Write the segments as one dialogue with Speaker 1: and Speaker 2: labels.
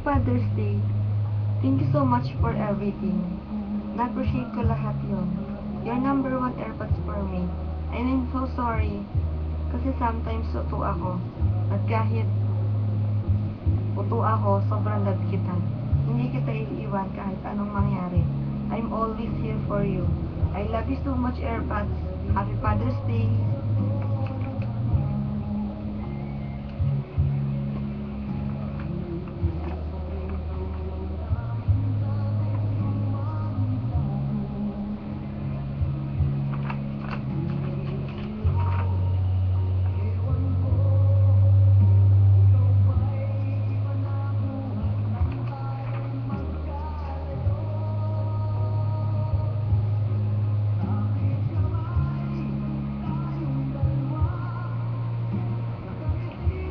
Speaker 1: Father's Day. Thank you so much for everything. Na-appreciate ko lahat yon. You're number one airpods for me. And I'm so sorry. Kasi sometimes tuto ako. At kahit puto ako, sobrang love kita. Hindi kita iiwan kahit anong mangyari. I'm always here for you. I love you so much, AirPods. Happy Father's Day.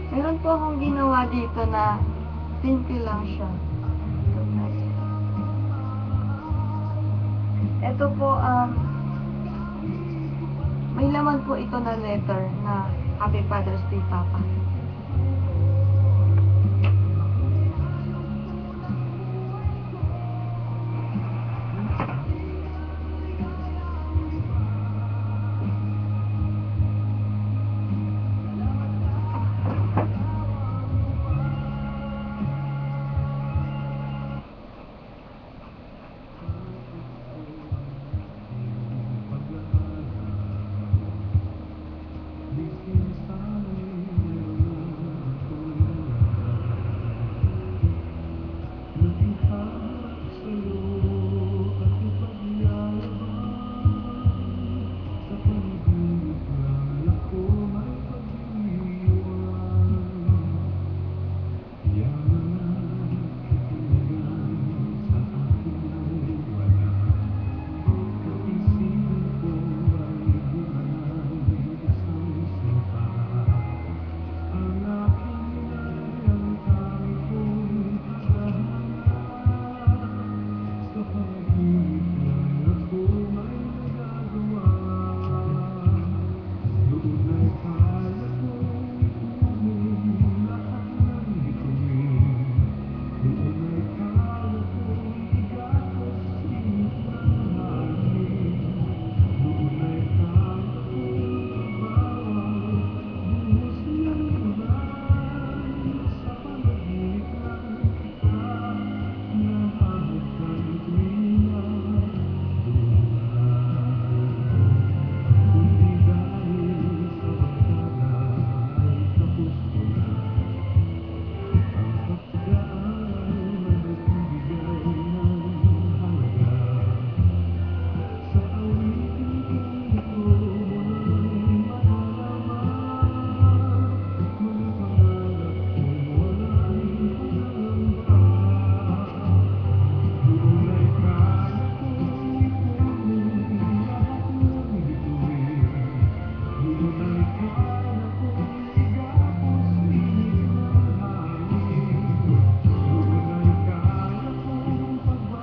Speaker 1: Meron po akong ginawa dito na simple lang siya. Ito po, may laman po ito na letter na Happy Father's Day, Papa.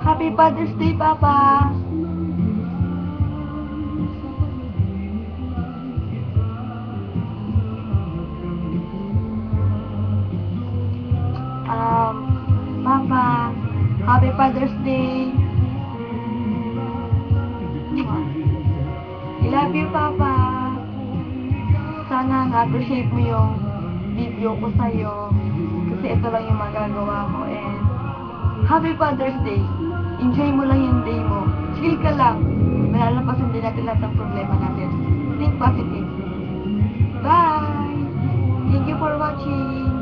Speaker 1: Happy Father's Day, Papa! Papa, Happy Father's Day! I love you, Papa! Sana na-appreciate mo yung video ko sa'yo. Kasi ito lang yung magagawa ko. And Happy Father's Day! Enjoy mo lang yung day mo. Chill ka lang. Malalampasan din natin lahat ng problema natin. Think positive. Bye! Thank you for watching.